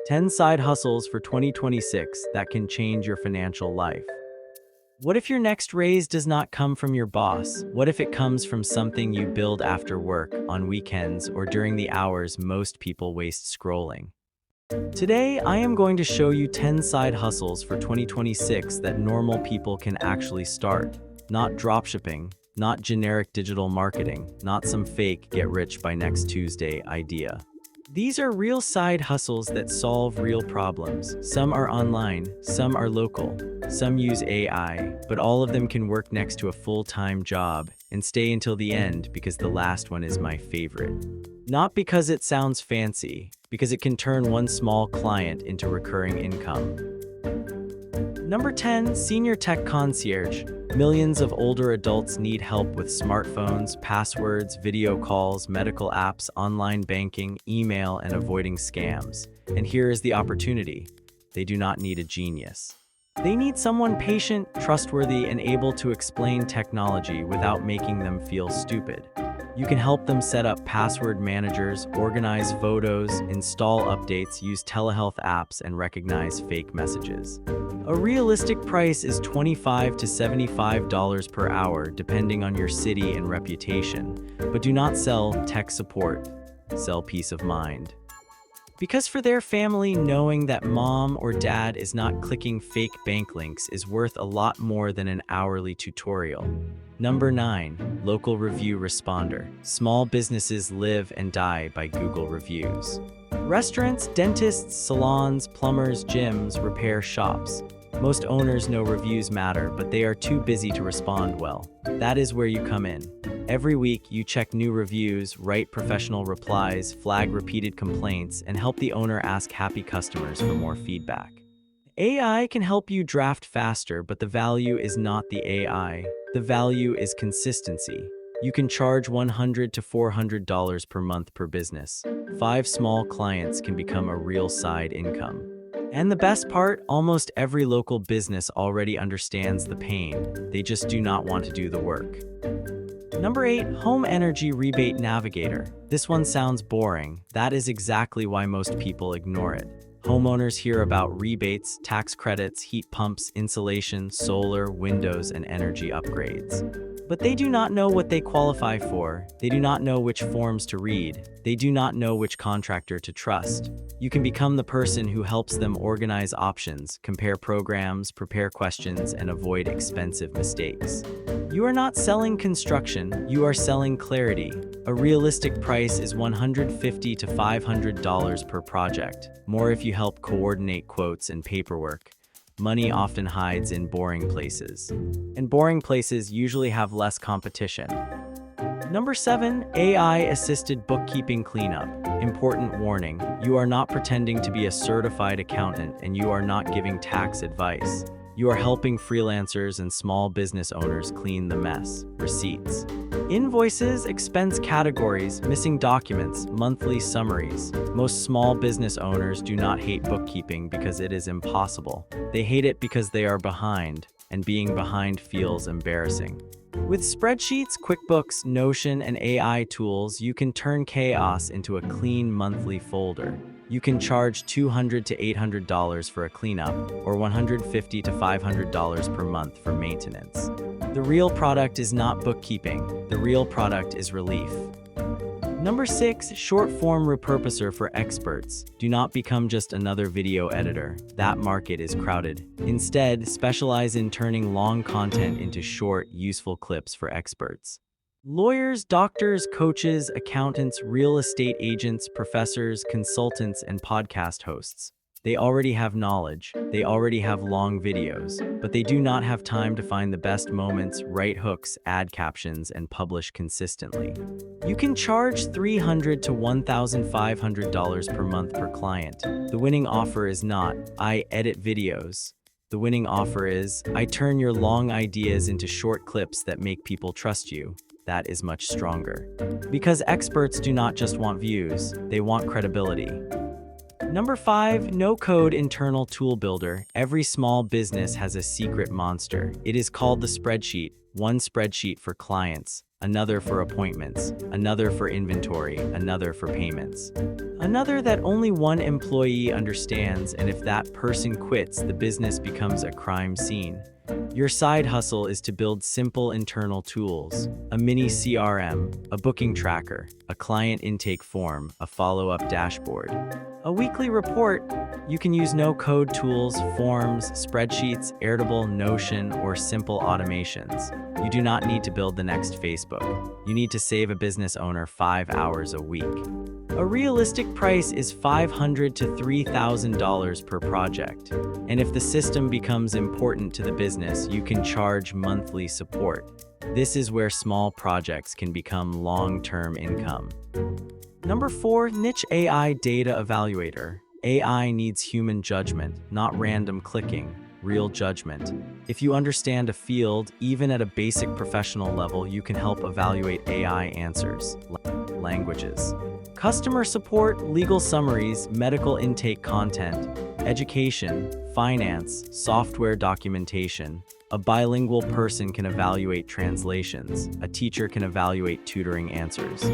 10 side hustles for 2026 that can change your financial life. What if your next raise does not come from your boss? What if it comes from something you build after work, on weekends, or during the hours most people waste scrolling? Today, I am going to show you 10 side hustles for 2026 that normal people can actually start. Not dropshipping, not generic digital marketing, not some fake get rich by next Tuesday idea. These are real side hustles that solve real problems. Some are online, some are local, some use AI, but all of them can work next to a full-time job and stay until the end because the last one is my favorite. Not because it sounds fancy, because it can turn one small client into recurring income. Number 10, Senior Tech Concierge. Millions of older adults need help with smartphones, passwords, video calls, medical apps, online banking, email, and avoiding scams. And here is the opportunity. They do not need a genius. They need someone patient, trustworthy, and able to explain technology without making them feel stupid. You can help them set up password managers, organize photos, install updates, use telehealth apps, and recognize fake messages. A realistic price is $25 to $75 per hour, depending on your city and reputation. But do not sell tech support, sell peace of mind. Because for their family, knowing that mom or dad is not clicking fake bank links is worth a lot more than an hourly tutorial. Number 9, Local Review Responder. Small businesses live and die by Google reviews. Restaurants, dentists, salons, plumbers, gyms, repair shops. Most owners know reviews matter, but they are too busy to respond well. That is where you come in. Every week, you check new reviews, write professional replies, flag repeated complaints, and help the owner ask happy customers for more feedback. AI can help you draft faster, but the value is not the AI. The value is consistency. You can charge $100 to $400 per month per business. 5 small clients can become a real side income. And the best part, almost every local business already understands the pain. They just do not want to do the work. Number 8, Home Energy Rebate Navigator. This one sounds boring. That is exactly why most people ignore it. Homeowners hear about rebates, tax credits, heat pumps, insulation, solar, windows, and energy upgrades. But they do not know what they qualify for. They do not know which forms to read. They do not know which contractor to trust. You can become the person who helps them organize options, compare programs, prepare questions, and avoid expensive mistakes. You are not selling construction, you are selling clarity. A realistic price is $150 to $500 per project, more if you help coordinate quotes and paperwork. Money often hides in boring places, and boring places usually have less competition. Number 7, AI-assisted bookkeeping cleanup. Important warning, you are not pretending to be a certified accountant and you are not giving tax advice. You are helping freelancers and small business owners clean the mess. Receipts, invoices, expense categories, missing documents, monthly summaries. Most small business owners do not hate bookkeeping because it is impossible. They hate it because they are behind, and being behind feels embarrassing. With spreadsheets, QuickBooks, Notion, and AI tools, you can turn chaos into a clean monthly folder. You can charge $200 to $800 for a cleanup, or $150 to $500 per month for maintenance. The real product is not bookkeeping. The real product is relief. Number 6, short-form repurposer for experts. Do not become just another video editor. That market is crowded. Instead, specialize in turning long content into short, useful clips for experts. Lawyers, doctors, coaches, accountants, real estate agents, professors, consultants, and podcast hosts. They already have knowledge, they already have long videos, but they do not have time to find the best moments, write hooks, add captions, and publish consistently. You can charge $300 to $1,500 per month per client. The winning offer is not, I edit videos. The winning offer is, I turn your long ideas into short clips that make people trust you. That is much stronger. Because experts do not just want views, they want credibility. Number 5, no-code internal tool builder. Every small business has a secret monster. It is called the spreadsheet. One spreadsheet for clients, another for appointments, another for inventory, another for payments. Another that only one employee understands, and if that person quits, the business becomes a crime scene. Your side hustle is to build simple internal tools: a mini CRM, a booking tracker, a client intake form, a follow-up dashboard, a weekly report. You can use no-code tools, forms, spreadsheets, Airtable, Notion, or simple automations. You do not need to build the next Facebook. You need to save a business owner 5 hours a week. A realistic price is $500 to $3,000 per project. And if the system becomes important to the business, you can charge monthly support. This is where small projects can become long-term income. Number 4, niche AI data evaluator. AI needs human judgment, not random clicking, real judgment. If you understand a field, even at a basic professional level, you can help evaluate AI answers. Languages: customer support, legal summaries, medical intake content, education, finance, software documentation. A bilingual person can evaluate translations. A teacher can evaluate tutoring answers.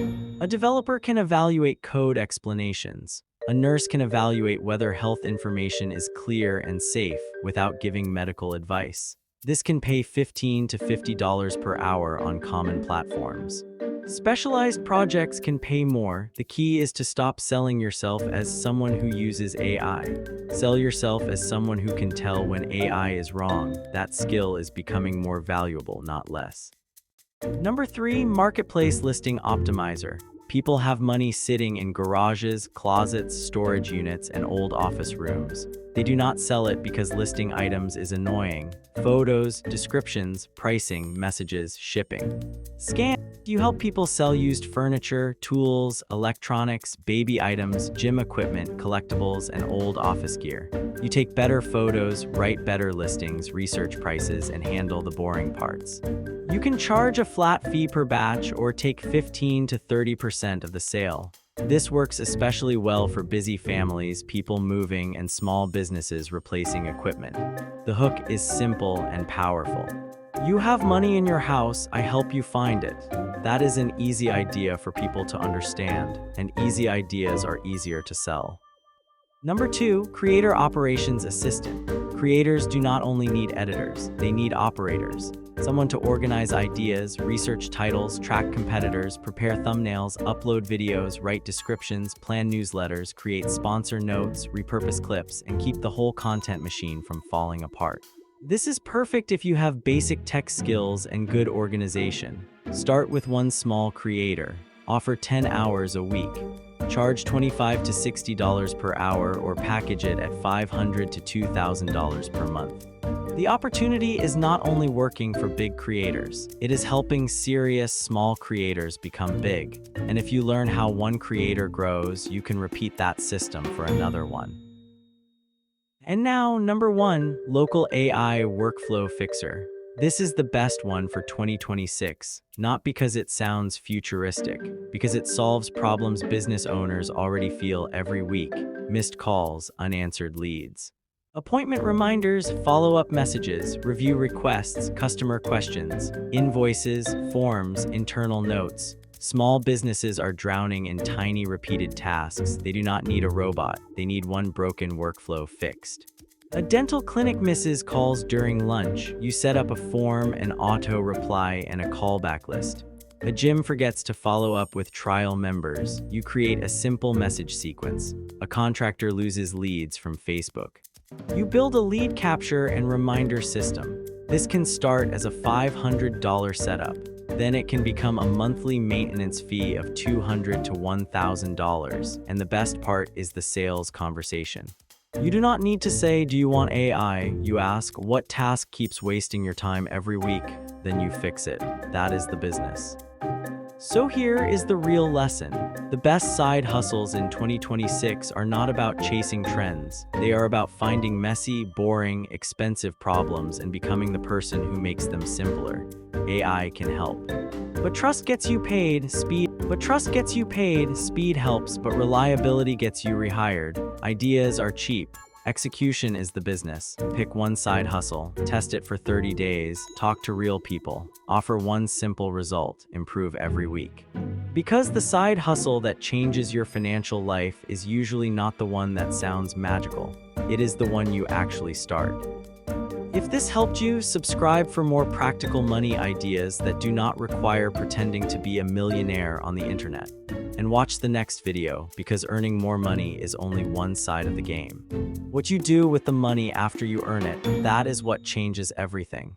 A developer can evaluate code explanations. A nurse can evaluate whether health information is clear and safe without giving medical advice. This can pay $15 to $50 per hour on common platforms. Specialized projects can pay more. The key is to stop selling yourself as someone who uses AI. Sell yourself as someone who can tell when AI is wrong. That skill is becoming more valuable, not less. Number 3, marketplace listing optimizer. People have money sitting in garages, closets, storage units, and old office rooms. They do not sell it because listing items is annoying. Photos, descriptions, pricing, messages, shipping. Scan. You help people sell used furniture, tools, electronics, baby items, gym equipment, collectibles, and old office gear. You take better photos, write better listings, research prices, and handle the boring parts. You can charge a flat fee per batch or take 15 to 30% of the sale. This works especially well for busy families, people moving, and small businesses replacing equipment. The hook is simple and powerful. You have money in your house, I help you find it. That is an easy idea for people to understand, and easy ideas are easier to sell. Number 2, creator operations assistant. Creators do not only need editors, they need operators. Someone to organize ideas, research titles, track competitors, prepare thumbnails, upload videos, write descriptions, plan newsletters, create sponsor notes, repurpose clips, and keep the whole content machine from falling apart. This is perfect if you have basic tech skills and good organization. Start with one small creator. Offer 10 hours a week. Charge $25 to $60 per hour or package it at $500 to $2,000 per month. The opportunity is not only working for big creators, it is helping serious small creators become big. And if you learn how one creator grows, you can repeat that system for another one. And now, number 1, local AI workflow fixer. This is the best one for 2026, not because it sounds futuristic, because it solves problems business owners already feel every week: missed calls, unanswered leads. Appointment reminders, follow-up messages, review requests, customer questions, invoices, forms, internal notes. Small businesses are drowning in tiny repeated tasks. They do not need a robot. They need one broken workflow fixed. A dental clinic misses calls during lunch. You set up a form, an auto reply, and a callback list. A gym forgets to follow up with trial members. You create a simple message sequence. A contractor loses leads from Facebook. You build a lead capture and reminder system. This can start as a $500 setup. Then it can become a monthly maintenance fee of $200 to $1,000. And the best part is the sales conversation. You do not need to say, "Do you want AI?" You ask, "What task keeps wasting your time every week?" Then you fix it. That is the business. So here is the real lesson. The best side hustles in 2026 are not about chasing trends. They are about finding messy, boring, expensive problems and becoming the person who makes them simpler. AI can help. But trust gets you paid, speed helps, but reliability gets you rehired. Ideas are cheap. Execution is the business. Pick one side hustle, test it for 30 days, talk to real people, offer one simple result, improve every week. Because the side hustle that changes your financial life is usually not the one that sounds magical. It is the one you actually start. If this helped you, subscribe for more practical money ideas that do not require pretending to be a millionaire on the internet. And watch the next video, because earning more money is only one side of the game. What you do with the money after you earn it, that is what changes everything.